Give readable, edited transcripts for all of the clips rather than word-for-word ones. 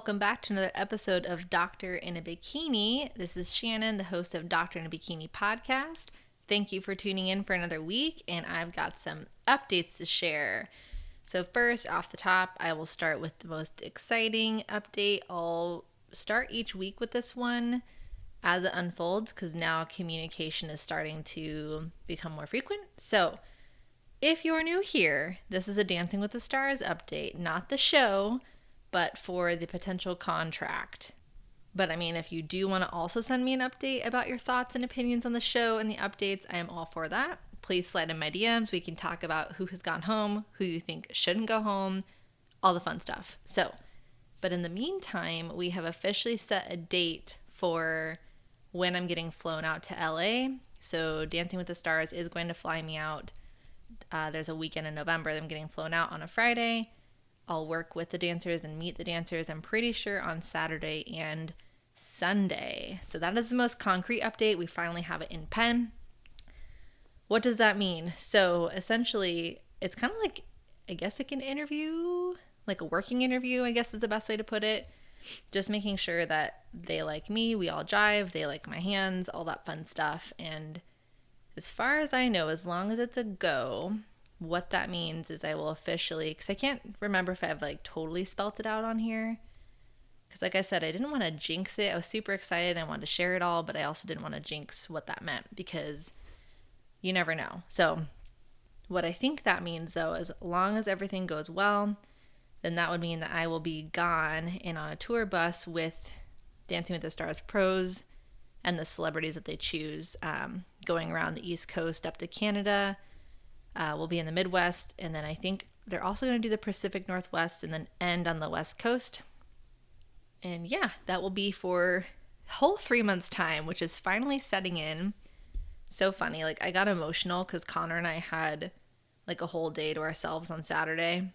welcome back to another episode of Doctor in a Bikini. This is Shannon, the host of Doctor in a Bikini podcast. Thank you for tuning in for another week, and I've got some updates to share. So first, off the top, I will start with the most exciting update. I'll start each week with this one as it unfolds because now communication is starting to become more frequent. So if you're new here, this is a Dancing with the Stars update, not the show, but for the potential contract. But I mean, if you do want to also send me an update about your thoughts and opinions on the show and the updates, I am all for that. Please slide in my DMs. We can talk about who has gone home, who you think shouldn't go home, all the fun stuff. But in the meantime, we have officially set a date for when I'm getting flown out to LA. So Dancing with the Stars is going to fly me out. There's a weekend in November that I'm getting flown out on a Friday. I'll work with the dancers and meet the dancers, I'm pretty sure, on Saturday and Sunday. So that is the most concrete update. We finally have it in pen. What does that mean? So essentially, it's kind of like, I guess like an interview, like a working interview, I guess is the best way to put it. Just making sure that they like me, we all jive, they like my hands, all that fun stuff. And as far as I know, as long as it's a go, what that means is I will officially, because I can't remember if I've like totally spelt it out on here. Because like I said, I didn't want to jinx it. I was super excited. I wanted to share it all, but I also didn't want to jinx what that meant because you never know. So what I think that means though, as long as everything goes well, then that would mean that I will be gone and on a tour bus with Dancing with the Stars pros and the celebrities that they choose, going around the East Coast up to Canada. We'll be in the Midwest, and then I think they're also going to do the Pacific Northwest and then end on the West Coast. And yeah, that will be for a whole 3 months' time, which is finally setting in. So funny. Like, I got emotional because Connor and I had like a whole day to ourselves on Saturday.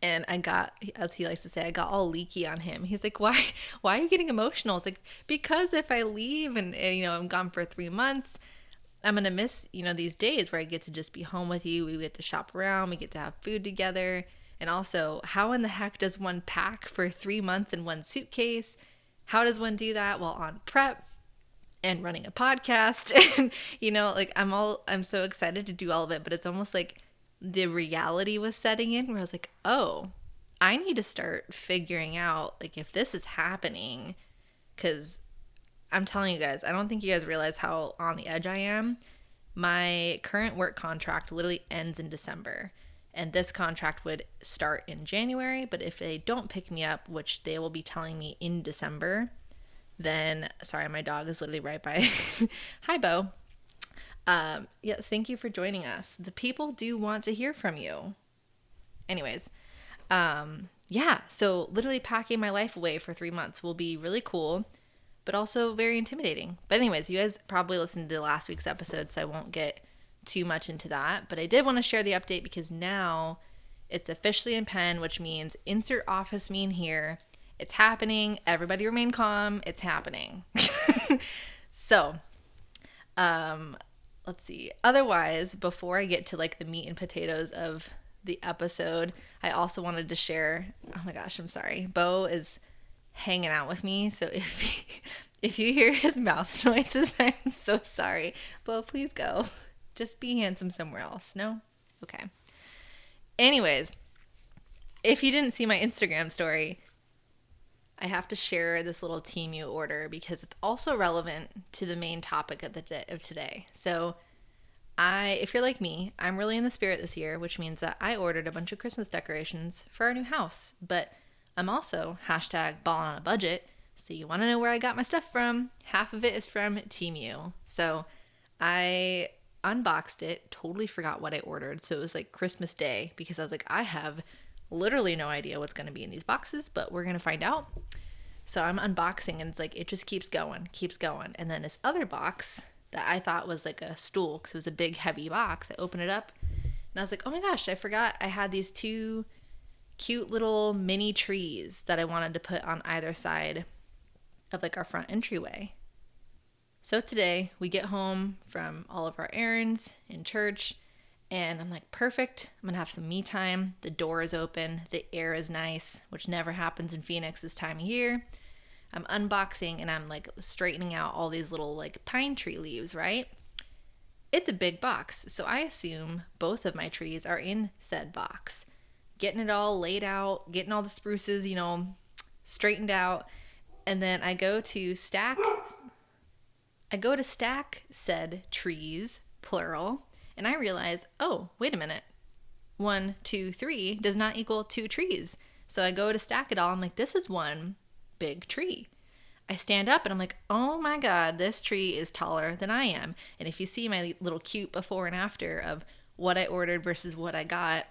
And I got, as he likes to say, I got all leaky on him. He's like, why are you getting emotional? It's like, because if I leave and I'm gone for 3 months, I'm going to miss, these days where I get to just be home with you. We get to shop around. We get to have food together. And also, how in the heck does one pack for 3 months in one suitcase? How does one do that while on prep and running a podcast? And, I'm so excited to do all of it, but it's almost like the reality was setting in where I was like, oh, I need to start figuring out, like, if this is happening, because I'm telling you guys, I don't think you guys realize how on the edge I am. My current work contract literally ends in December, and this contract would start in January, but if they don't pick me up, which they will be telling me in December, then, sorry, my dog is literally right by. Hi, Bo. Yeah, thank you for joining us. The people do want to hear from you. Anyways, yeah, so literally packing my life away for 3 months will be really cool, but also very intimidating. But anyways, you guys probably listened to last week's episode, so I won't get too much into that. But I did want to share the update because now it's officially in pen, which means insert office meme here. It's happening. Everybody remain calm. It's happening. So, let's see. Otherwise, before I get to like the meat and potatoes of the episode, I also wanted to share, oh my gosh, I'm sorry. Bo is hanging out with me, so if you hear his mouth noises, I'm so sorry. Bo, please go. Just be handsome somewhere else. No? Okay. Anyways, if you didn't see my Instagram story, I have to share this little Temu order because it's also relevant to the main topic of today. So if you're like me, I'm really in the spirit this year, which means that I ordered a bunch of Christmas decorations for our new house, but I'm also #balling on a budget. So you want to know where I got my stuff from? Half of it is from Temu. So I unboxed it, totally forgot what I ordered. So it was like Christmas Day because I was like, I have literally no idea what's going to be in these boxes, but we're going to find out. So I'm unboxing and it's like, it just keeps going. And then this other box that I thought was like a stool because it was a big heavy box. I opened it up and I was like, oh my gosh, I forgot I had these 2 cute little mini trees that I wanted to put on either side of like our front entryway. So today we get home from all of our errands in church And I'm like, perfect. I'm going to have some me time. The door is open. The air is nice, which never happens in Phoenix this time of year. I'm unboxing and I'm like straightening out all these little like pine tree leaves, right? It's a big box. So I assume both of my trees are in said box. Getting it all laid out, getting all the spruces, straightened out. And then I go to stack said trees, plural. And I realize, oh, wait a minute. 1, 2, 3 does not equal 2 trees. So I go to stack it all. I'm like, this is one big tree. I stand up and I'm like, oh my God, this tree is taller than I am. And if you see my little cute before and after of what I ordered versus what I got,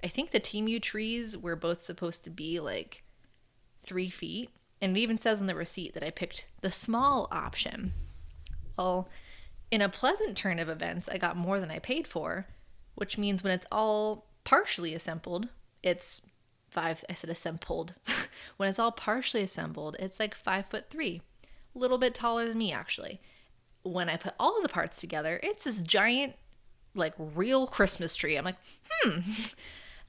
I think the Temu trees were both supposed to be like 3 feet. And it even says on the receipt that I picked the small option. Well, in a pleasant turn of events, I got more than I paid for, which means when it's all partially assembled, it's assembled. When it's all partially assembled, it's like 5'3", a little bit taller than me actually. When I put all of the parts together, it's this giant, like real Christmas tree. I'm like, I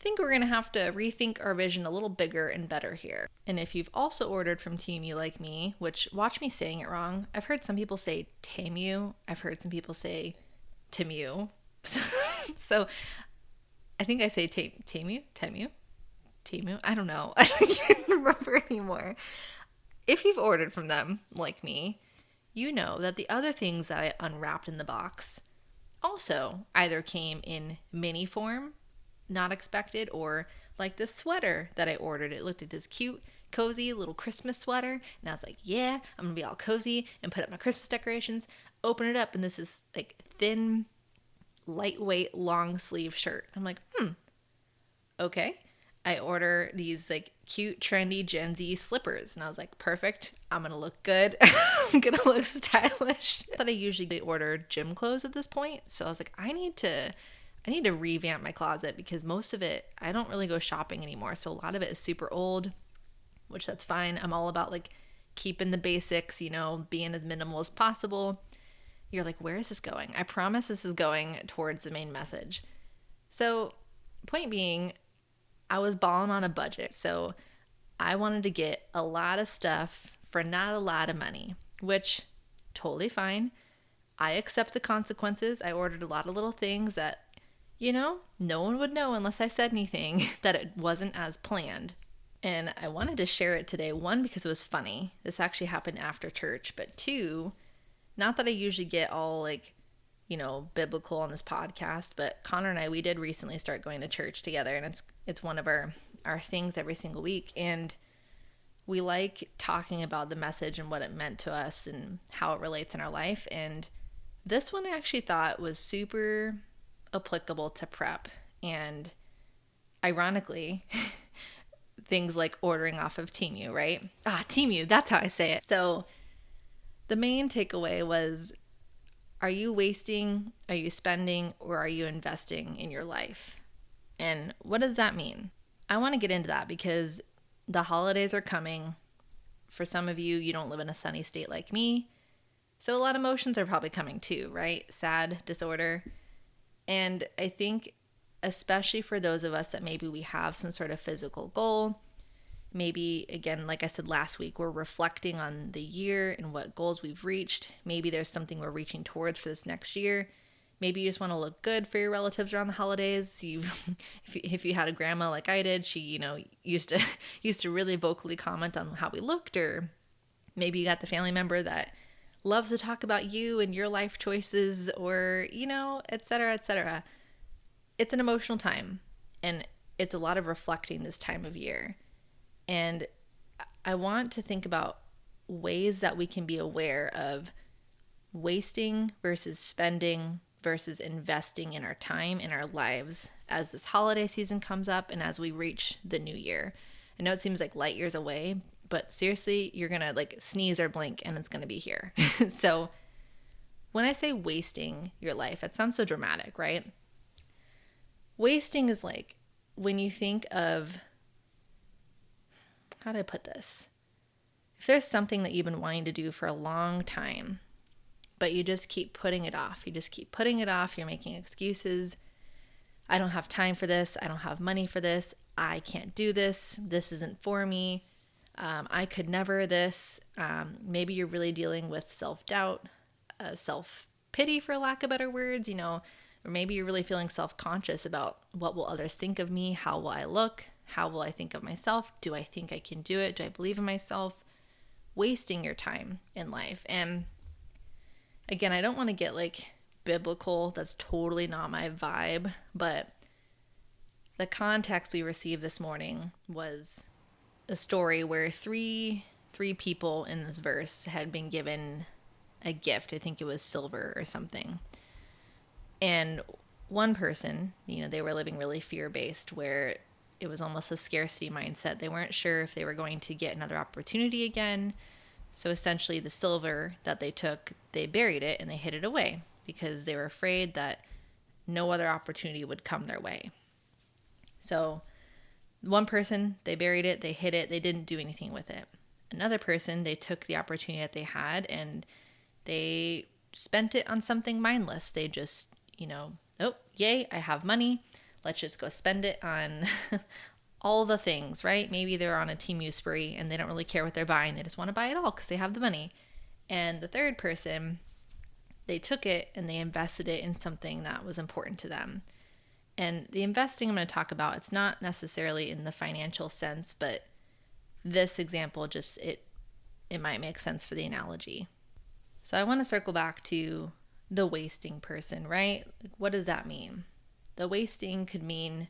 think we're gonna have to rethink our vision a little bigger and better here. And if you've also ordered from Temu like me, which watch me saying it wrong. I've heard some people say Temu. I've heard some people say Temu. So I think I say Temu. I don't know. I can't remember anymore. If you've ordered from them, like me, you know that the other things that I unwrapped in the box also either came in mini form, not expected, or like this sweater that I ordered. It looked like this cute, cozy little Christmas sweater. And I was like, yeah, I'm going to be all cozy and put up my Christmas decorations. Open it up, and this is like thin, lightweight, long sleeve shirt. I'm like, okay. I order these like cute, trendy Gen Z slippers. And I was like, perfect. I'm going to look good. I'm going to look stylish. I thought I usually order gym clothes at this point. So I was like, I need to revamp my closet because most of it, I don't really go shopping anymore. So a lot of it is super old, which that's fine. I'm all about like keeping the basics, being as minimal as possible. You're like, where is this going? I promise this is going towards the main message. So point being, I was balling on a budget, so I wanted to get a lot of stuff for not a lot of money, which totally fine. I accept the consequences. I ordered a lot of little things that, no one would know unless I said anything that it wasn't as planned. And I wanted to share it today, 1, because it was funny. This actually happened after church, but 2, not that I usually get all like, biblical on this podcast, but Connor and I, we did recently start going to church together, and it's one of our things every single week. And we like talking about the message and what it meant to us and how it relates in our life. And this one I actually thought was super applicable to prep. And ironically, things like ordering off of Temu, right? Temu, that's how I say it. So the main takeaway was, are you wasting, are you spending, or are you investing in your life? And what does that mean? I want to get into that because the holidays are coming. For some of you, you don't live in a sunny state like me. So a lot of emotions are probably coming too, right? Sad, disorder. And I think especially for those of us that maybe we have some sort of physical goal, maybe, again, like I said last week, we're reflecting on the year and what goals we've reached. Maybe there's something we're reaching towards for this next year. Maybe you just want to look good for your relatives around the holidays. If you had a grandma like I did, she, used to really vocally comment on how we looked. Or maybe you got the family member that loves to talk about you and your life choices, or, et cetera, et cetera. It's an emotional time, and it's a lot of reflecting this time of year. And I want to think about ways that we can be aware of wasting versus spending versus investing in our time, in our lives as this holiday season comes up and as we reach the new year. I know it seems like light years away, but seriously, you're going to like sneeze or blink and it's going to be here. So when I say wasting your life, it sounds so dramatic, right? Wasting is like when you think of, how do I put this? If there's something that you've been wanting to do for a long time, but you just keep putting it off. You're making excuses. I don't have time for this. I don't have money for this. I can't do this. This isn't for me. I could never this. Maybe you're really dealing with self-doubt, self-pity, for lack of better words, or maybe you're really feeling self-conscious about what will others think of me? How will I look? How will I think of myself? Do I think I can do it? Do I believe in myself? Wasting your time in life. And again, I don't want to get like biblical. That's totally not my vibe. But the context we received this morning was a story where three people in this verse had been given a gift. I think it was silver or something. And one person, they were living really fear-based, where it was almost a scarcity mindset. They weren't sure if they were going to get another opportunity again. So essentially the silver that they took, they buried it and they hid it away because they were afraid that no other opportunity would come their way. So one person, they buried it, they hid it, they didn't do anything with it. Another person, they took the opportunity that they had and they spent it on something mindless. They just, oh, yay, I have money. Let's just go spend it on all the things, right? Maybe they're on a Temu spree and they don't really care what they're buying. They just want to buy it all because they have the money. And the third person, they took it and they invested it in something that was important to them. And the investing I'm going to talk about, it's not necessarily in the financial sense, but this example just, it might make sense for the analogy. So I want to circle back to the wasting person, right? Like, what does that mean? The wasting could mean,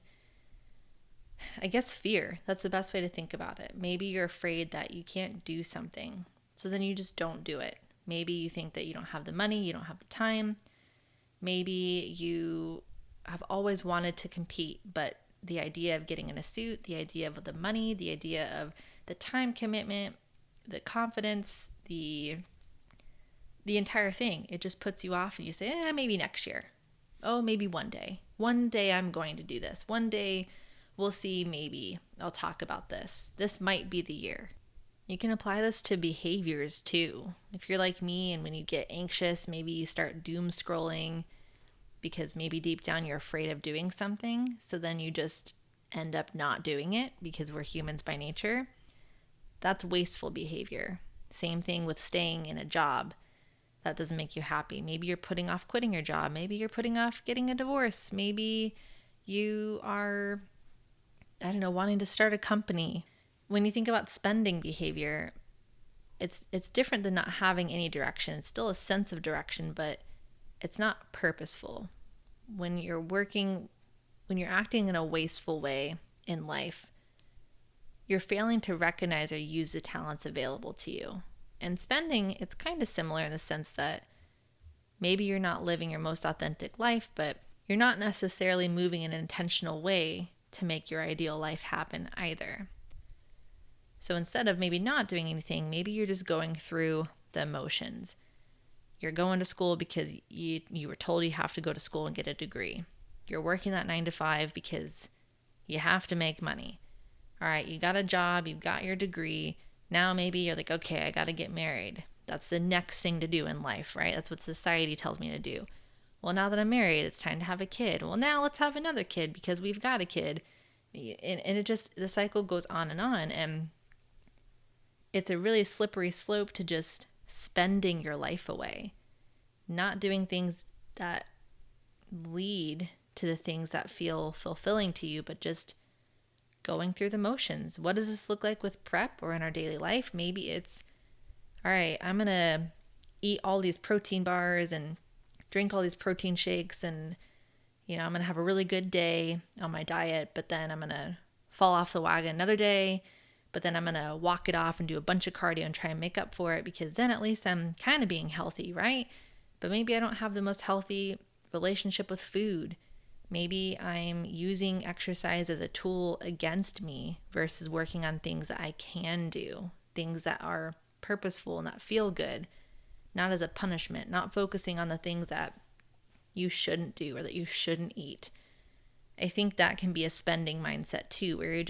I guess, fear. That's the best way to think about it. Maybe you're afraid that you can't do something, so then you just don't do it. Maybe you think that you don't have the money, you don't have the time. Maybe you have always wanted to compete, but the idea of getting in a suit, the idea of the money, the idea of the time commitment, the confidence, the entire thing, it just puts you off and you say, maybe next year. Oh, maybe one day. One day I'm going to do this. One day we'll see, maybe I'll talk about this. This might be the year. You can apply this to behaviors too. If you're like me and when you get anxious, maybe you start doom scrolling because maybe deep down you're afraid of doing something. So then you just end up not doing it because we're humans by nature. That's wasteful behavior. Same thing with staying in a job that doesn't make you happy. Maybe you're putting off quitting your job. Maybe you're putting off getting a divorce. Maybe you are, wanting to start a company. When you think about spending behavior, it's different than not having any direction. It's still a sense of direction, but it's not purposeful. When you're acting in a wasteful way in life, you're failing to recognize or use the talents available to you. And spending, it's kind of similar in the sense that maybe you're not living your most authentic life, but you're not necessarily moving in an intentional way to make your ideal life happen either. So instead of maybe not doing anything, maybe you're just going through the emotions. You're going to school because you were told you have to go to school and get a degree. You're working that 9 to 5 because you have to make money. All right, you got a job, you've got your degree. Now maybe you're like, okay, I got to get married. That's the next thing to do in life, right? That's what society tells me to do. Well, now that I'm married, it's time to have a kid. Well, now let's have another kid because we've got a kid. And it just, the cycle goes on. And it's a really slippery slope to just spending your life away, not doing things that lead to the things that feel fulfilling to you, but just going through the motions. What does this look like with prep or in our daily life? Maybe it's, all right, I'm going to eat all these protein bars and drink all these protein shakes and, I'm going to have a really good day on my diet, but then I'm going to fall off the wagon another day, but then I'm going to walk it off and do a bunch of cardio and try and make up for it because then at least I'm kind of being healthy, right? But maybe I don't have the most healthy relationship with food. Maybe I'm using exercise as a tool against me versus working on things that I can do, things that are purposeful and that feel good, not as a punishment, not focusing on the things that you shouldn't do or that you shouldn't eat. I think that can be a spending mindset too, where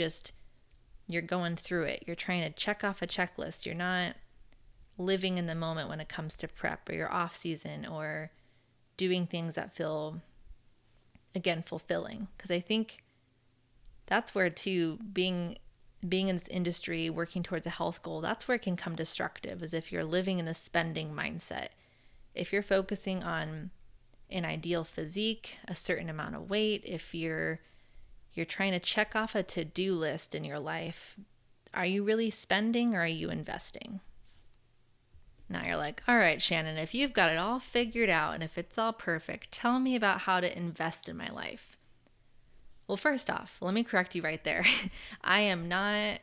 you're going through it. You're trying to check off a checklist. You're not living in the moment when it comes to prep or your off season or doing things that feel again, fulfilling. Because I think that's where too, being in this industry, working towards a health goal, that's where it can come destructive, is if you're living in the spending mindset. If you're focusing on an ideal physique, a certain amount of weight, if you're trying to check off a to-do list in your life, are you really spending or are you investing? Now you're like, all right, Shannon, if you've got it all figured out and if it's all perfect, tell me about how to invest in my life. Well, first off, let me correct you right there. I am not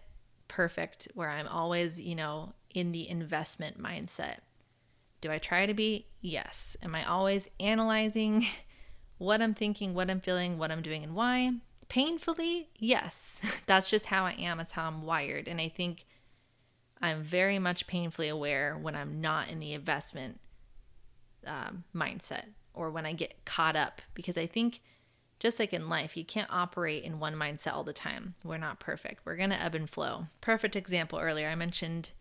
perfect where I'm always, in the investment mindset. Do I try to be? Yes. Am I always analyzing what I'm thinking, what I'm feeling, what I'm doing, and why? Painfully? Yes. That's just how I am. It's how I'm wired. And I think I'm very much painfully aware when I'm not in the investment mindset, or when I get caught up, because I think just like in life, you can't operate in one mindset all the time. We're not perfect. We're going to ebb and flow. Perfect example earlier, I mentioned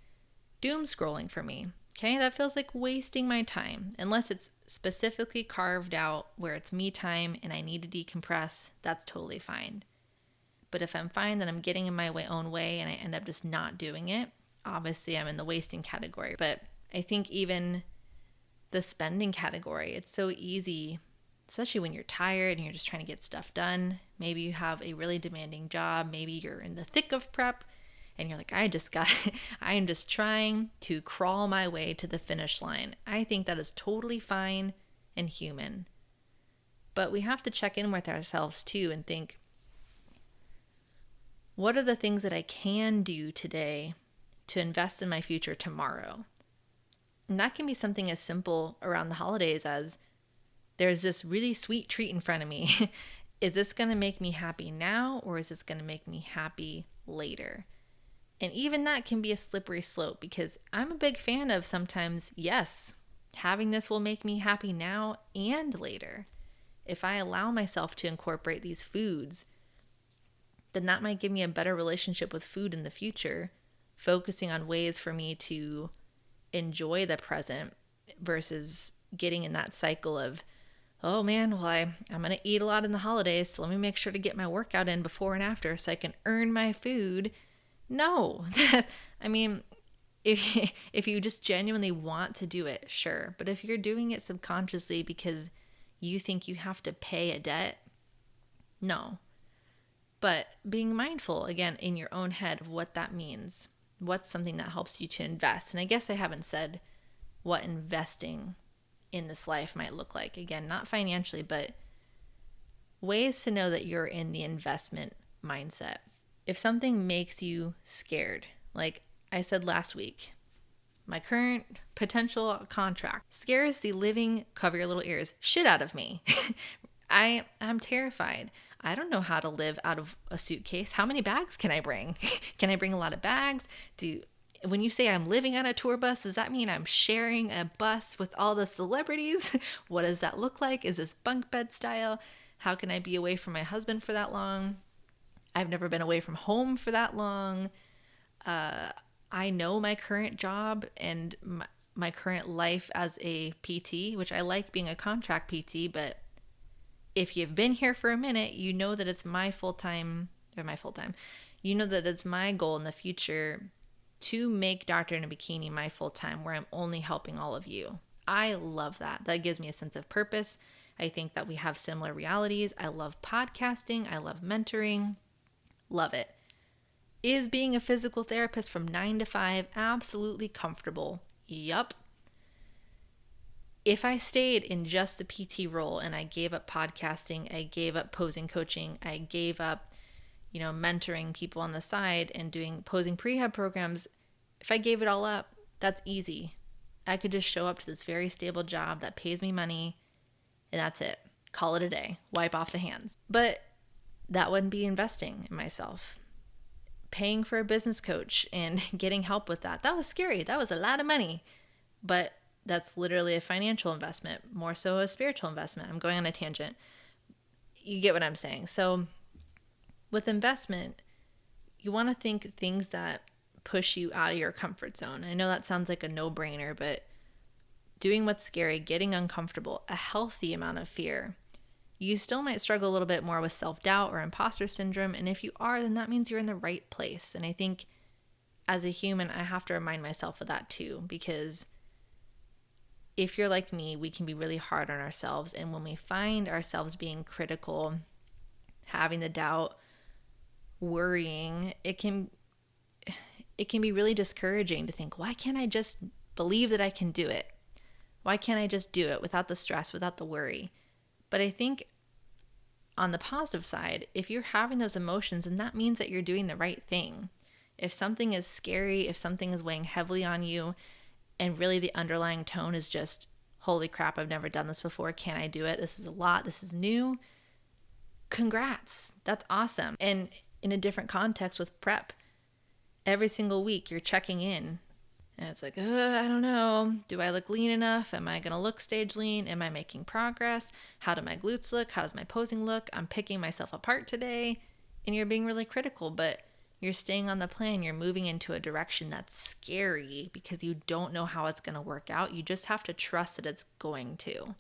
doom scrolling for me. Okay, that feels like wasting my time. Unless it's specifically carved out where it's me time and I need to decompress, that's totally fine. But if I'm fine that I'm getting in my own way and I end up just not doing it, obviously I'm in the wasting category. But I think even the spending category, it's so easy, especially when you're tired and you're just trying to get stuff done. Maybe you have a really demanding job. Maybe you're in the thick of prep and you're like, I am just trying to crawl my way to the finish line. I think that is totally fine and human. But we have to check in with ourselves too and think, what are the things that I can do today to invest in my future tomorrow? And that can be something as simple around the holidays as, there's this really sweet treat in front of me. Is this going to make me happy now, or is this going to make me happy later? And even that can be a slippery slope, because I'm a big fan of sometimes, yes, having this will make me happy now and later. If I allow myself to incorporate these foods, then that might give me a better relationship with food in the future, focusing on ways for me to enjoy the present versus getting in that cycle of, oh man, well, I'm going to eat a lot in the holidays, so let me make sure to get my workout in before and after so I can earn my food. No. I mean, if you just genuinely want to do it, sure. But if you're doing it subconsciously because you think you have to pay a debt, no. But being mindful, again, in your own head of what that means. What's something that helps you to invest? And I guess I haven't said what investing in this life might look like. Again, not financially, but ways to know that you're in the investment mindset. If something makes you scared, like I said last week, my current potential contract scares the living, cover your little ears, shit out of me. I'm terrified. I don't know how to live out of a suitcase. How many bags can I bring? Can I bring a lot of bags? When you say I'm living on a tour bus, does that mean I'm sharing a bus with all the celebrities? What does that look like? Is this bunk bed style? How can I be away from my husband for that long? I've never been away from home for that long. I know my current job and my current life as a PT, which I like being a contract PT, but if you've been here for a minute, you know that it's you know that it's my goal in the future to make Doctor in a Bikini my full-time, where I'm only helping all of you. I love that. That gives me a sense of purpose. I think that we have similar realities. I love podcasting. I love mentoring. Love it. Is being a physical therapist from 9 to 5 absolutely comfortable? Yup. If I stayed in just the PT role and I gave up podcasting, I gave up posing coaching, I gave up, mentoring people on the side and doing posing prehab programs, if I gave it all up, that's easy. I could just show up to this very stable job that pays me money and that's it. Call it a day. Wipe off the hands. But that wouldn't be investing in myself. Paying for a business coach and getting help with that was scary. That was a lot of money. But that's literally a financial investment, more so a spiritual investment. I'm going on a tangent. You get what I'm saying. So with investment, you want to think things that push you out of your comfort zone. I know that sounds like a no-brainer, but doing what's scary, getting uncomfortable, a healthy amount of fear. you still might struggle a little bit more with self-doubt or imposter syndrome. And if you are, then that means you're in the right place. And I think as a human, I have to remind myself of that too, because if you're like me, we can be really hard on ourselves. And when we find ourselves being critical, having the doubt, worrying, it can be really discouraging to think, why can't I just believe that I can do it? Why can't I just do it without the stress, without the worry? But I think on the positive side, if you're having those emotions, then that means that you're doing the right thing. If something is scary, if something is weighing heavily on you, and really the underlying tone is just, holy crap, I've never done this before. Can I do it? This is a lot. This is new. Congrats. That's awesome. And in a different context with prep, every single week you're checking in. And it's like, I don't know. Do I look lean enough? Am I going to look stage lean? Am I making progress? How do my glutes look? How does my posing look? I'm picking myself apart today. And you're being really critical, but you're staying on the plan. You're moving into a direction that's scary because you don't know how it's going to work out. You just have to trust that it's going to.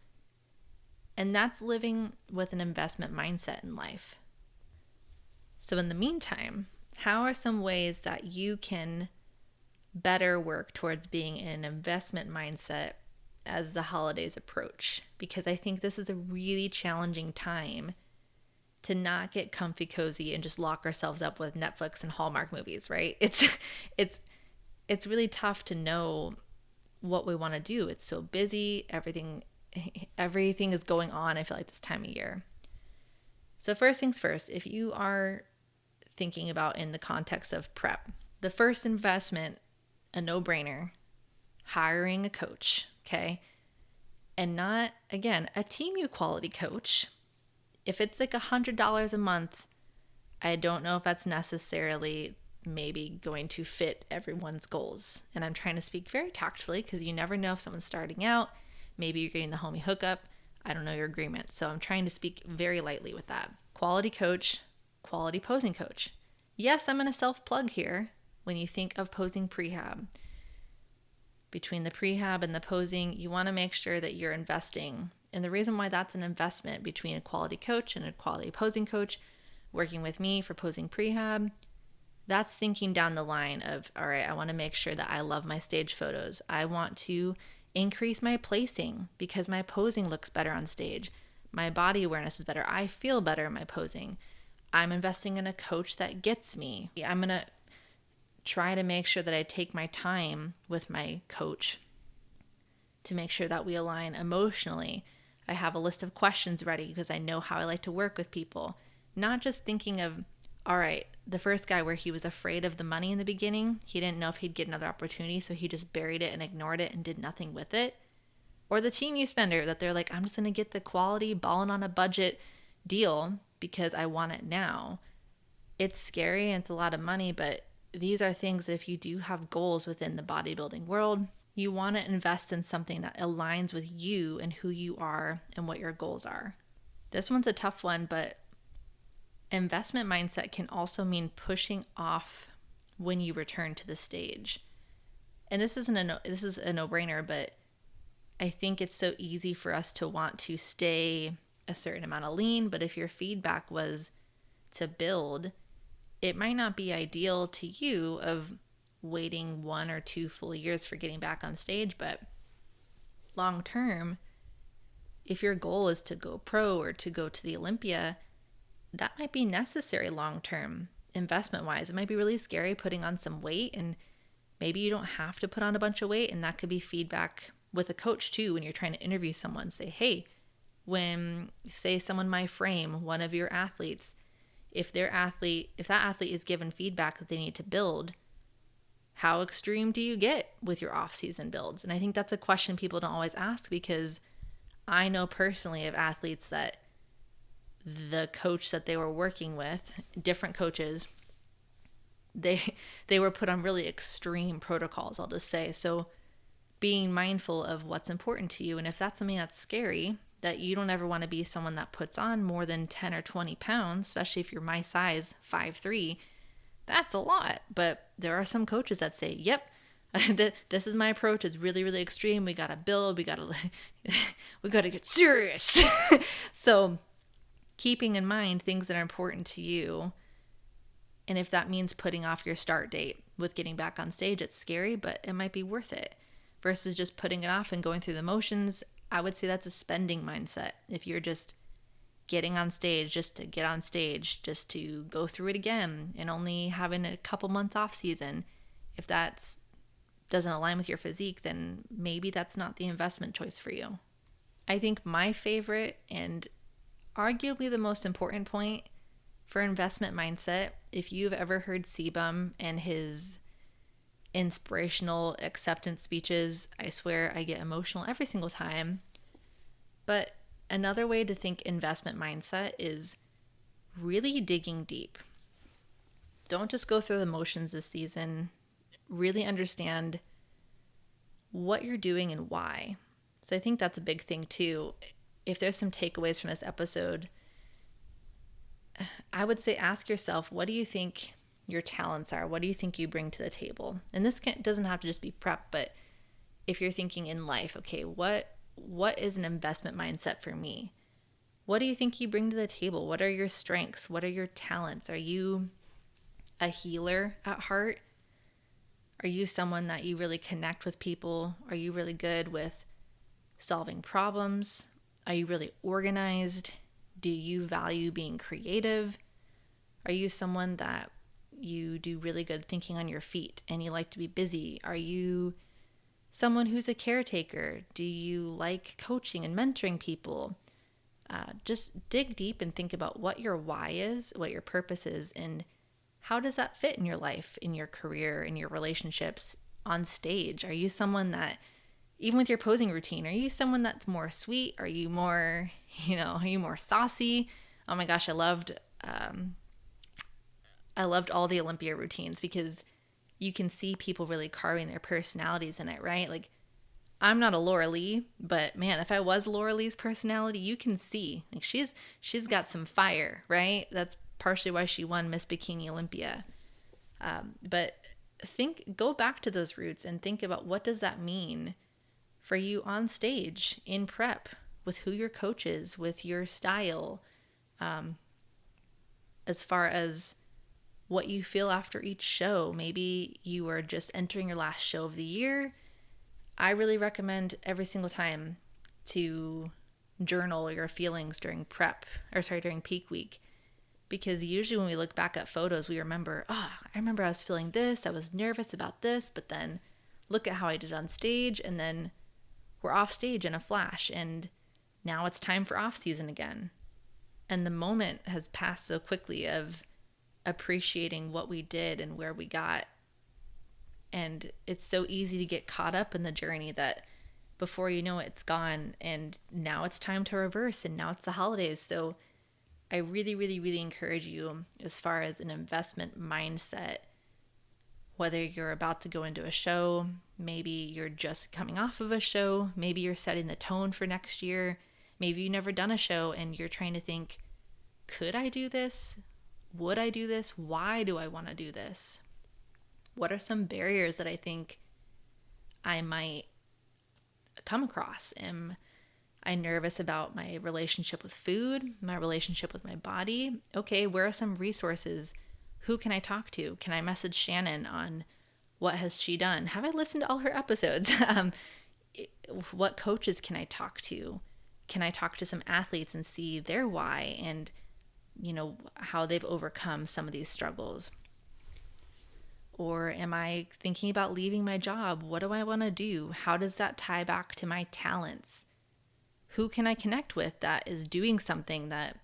And that's living with an investment mindset in life. So in the meantime, how are some ways that you can better work towards being in an investment mindset as the holidays approach? Because I think this is a really challenging time to not get comfy cozy and just lock ourselves up with Netflix and Hallmark movies, right? It's really tough to know what we want to do. It's so busy. Everything is going on, I feel like, this time of year. So first things first, if you are thinking about in the context of prep, the first investment, a no-brainer, hiring a coach, okay? And not, again, a Temu quality coach. If it's like $100 a month, I don't know if that's necessarily maybe going to fit everyone's goals. And I'm trying to speak very tactfully because you never know if someone's starting out. Maybe you're getting the homie hookup. I don't know your agreement. So I'm trying to speak very lightly with that. Quality coach, quality posing coach. Yes, I'm going to self-plug here. When you think of posing prehab, between the prehab and the posing, you want to make sure that you're investing. And the reason why that's an investment between a quality coach and a quality posing coach, working with me for posing prehab, that's thinking down the line of, all right, I want to make sure that I love my stage photos. I want to increase my placing because my posing looks better on stage. My body awareness is better. I feel better in my posing. I'm investing in a coach that gets me. I'm going to try to make sure that I take my time with my coach to make sure that we align emotionally. I have a list of questions ready because I know how I like to work with people. Not just thinking of, all right, the first guy where he was afraid of the money in the beginning, he didn't know if he'd get another opportunity, so he just buried it and ignored it and did nothing with it. Or the Temu spender that they're like, I'm just going to get the quality, balling on a budget deal because I want it now. It's scary and it's a lot of money, but these are things that if you do have goals within the bodybuilding world, you want to invest in something that aligns with you and who you are and what your goals are. This one's a tough one, but investment mindset can also mean pushing off when you return to the stage. And this is a no-brainer, but I think it's so easy for us to want to stay a certain amount of lean, but if your feedback was to build, it might not be ideal to you of waiting 1 or 2 full years for getting back on stage. But long term, if your goal is to go pro or to go to the Olympia, that might be necessary long term investment wise. It might be really scary putting on some weight, and maybe you don't have to put on a bunch of weight. And that could be feedback with a coach too when you're trying to interview someone. Say, hey, when say someone might frame one of your athletes, if that athlete is given feedback that they need to build, how extreme do you get with your off-season builds? And I think that's a question people don't always ask, because I know personally of athletes that the coach that they were working with, different coaches, they were put on really extreme protocols, I'll just say. So being mindful of what's important to you, and if that's something that's scary, that you don't ever want to be someone that puts on more than 10 or 20 pounds, especially if you're my size, 5'3", that's a lot. But there are some coaches that say, yep, this is my approach. It's really, really extreme. We got to build. We got to get serious. So keeping in mind things that are important to you. And if that means putting off your start date with getting back on stage, it's scary, but it might be worth it. Versus just putting it off and going through the motions, I would say that's a spending mindset. If you're just getting on stage just to get on stage, just to go through it again, and only having a couple months off season, if that doesn't align with your physique, then maybe that's not the investment choice for you. I think my favorite and arguably the most important point for investment mindset, if you've ever heard Sebum and his inspirational acceptance speeches, I swear I get emotional every single time. But another way to think investment mindset is really digging deep. Don't just go through the motions this season. Really understand what you're doing and why. So I think that's a big thing too. If there's some takeaways from this episode, I would say ask yourself, what do you think your talents are? What do you think you bring to the table? And this doesn't have to just be prep, but if you're thinking in life, okay, what is an investment mindset for me? What do you think you bring to the table? What are your strengths? What are your talents? Are you a healer at heart? Are you someone that you really connect with people? Are you really good with solving problems? Are you really organized? Do you value being creative? Are you someone that you do really good thinking on your feet and you like to be busy? Are you someone who's a caretaker? Do you like coaching and mentoring people? Just dig deep and think about what your why is, what your purpose is, and how does that fit in your life, in your career, in your relationships, on stage? Are you someone that, even with your posing routine, are you someone that's more sweet? Are you more, are you more saucy? Oh my gosh, I loved all the Olympia routines because you can see people really carving their personalities in it, right? Like, I'm not a Laura Lee, but man, if I was Laura Lee's personality, you can see, like, she's got some fire, right? That's partially why she won Miss Bikini Olympia. But go back to those roots and think about, what does that mean for you on stage, in prep, with who your coach is, with your style, as far as what you feel after each show. Maybe you are just entering your last show of the year. I really recommend every single time to journal your feelings during during peak week. Because usually when we look back at photos, we remember, I remember I was feeling this, I was nervous about this, but then look at how I did on stage, and then we're off stage in a flash, and now it's time for off season again. And the moment has passed so quickly of appreciating what we did and where we got. And it's so easy to get caught up in the journey that before you know it, it's gone, and now it's time to reverse, and now it's the holidays. So I really, really, really encourage you, as far as an investment mindset, whether you're about to go into a show, maybe you're just coming off of a show, maybe you're setting the tone for next year, maybe you've never done a show and you're trying to think, could I do this? Would I do this? Why do I want to do this? What are some barriers that I think I might come across? Am I nervous about my relationship with food, my relationship with my body? Okay, where are some resources? Who can I talk to? Can I message Shannon on what has she done? Have I listened to all her episodes? What coaches can I talk to? Can I talk to some athletes and see their why and, how they've overcome some of these struggles? Or am I thinking about leaving my job? What do I want to do? How does that tie back to my talents? Who can I connect with that is doing something that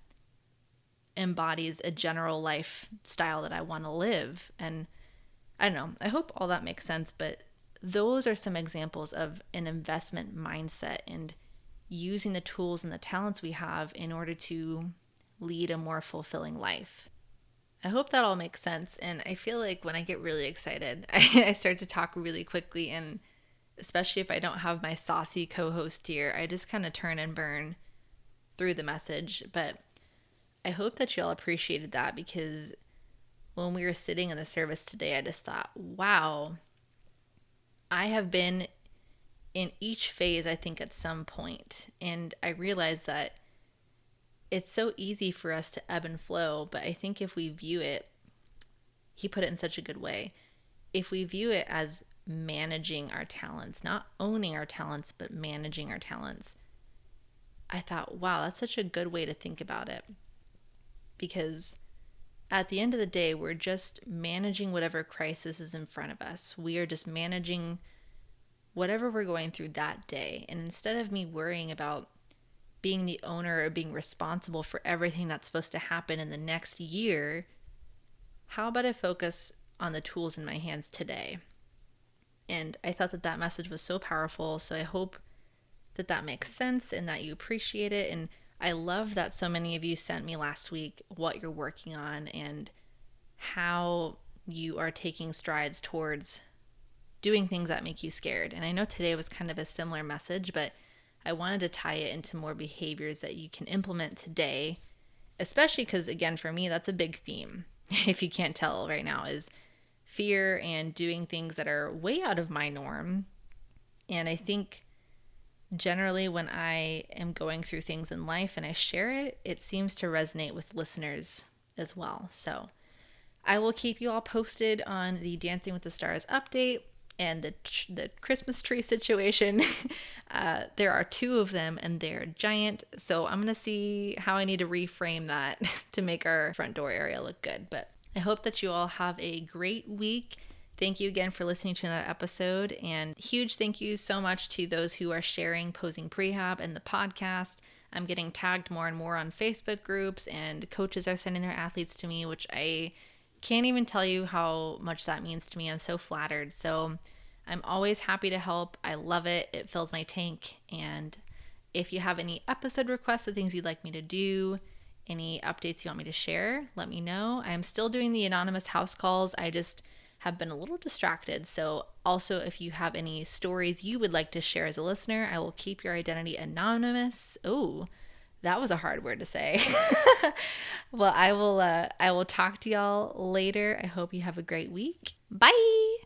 embodies a general lifestyle that I want to live? And I don't know, I hope all that makes sense, but those are some examples of an investment mindset and using the tools and the talents we have in order to lead a more fulfilling life. I hope that all makes sense. And I feel like when I get really excited, I start to talk really quickly, and especially if I don't have my saucy co-host here, I just kind of turn and burn through the message. But I hope that you all appreciated that, because when we were sitting in the service today, I just thought, wow, I have been in each phase, I think, at some point. And I realized that it's so easy for us to ebb and flow, but I think if we view it, he put it in such a good way, if we view it as managing our talents, not owning our talents, but managing our talents, I thought, wow, that's such a good way to think about it. Because at the end of the day, we're just managing whatever crisis is in front of us. We are just managing whatever we're going through that day. And instead of me worrying about being the owner or being responsible for everything that's supposed to happen in the next year, how about I focus on the tools in my hands today? And I thought that that message was so powerful. So I hope that that makes sense and that you appreciate it. And I love that so many of you sent me last week what you're working on and how you are taking strides towards doing things that make you scared. And I know today was kind of a similar message, but I wanted to tie it into more behaviors that you can implement today, especially because, again, for me, that's a big theme, if you can't tell right now, is fear and doing things that are way out of my norm. And I think generally when I am going through things in life and I share it, it seems to resonate with listeners as well. So I will keep you all posted on the Dancing with the Stars update and the Christmas tree situation. There are 2 of them and they're giant. So I'm going to see how I need to reframe that to make our front door area look good. But I hope that you all have a great week. Thank you again for listening to another episode. And huge thank you so much to those who are sharing Posing Prehab and the podcast. I'm getting tagged more and more on Facebook groups, and coaches are sending their athletes to me, which I can't even tell you how much that means to me. I'm so flattered. So I'm always happy to help. I love it. It fills my tank. And if you have any episode requests of things you'd like me to do, any updates you want me to share, let me know. I am still doing the anonymous house calls. I just have been a little distracted. So also, if you have any stories you would like to share as a listener, I will keep your identity anonymous. Oh, that was a hard word to say. Well, I will talk to y'all later. I hope you have a great week. Bye.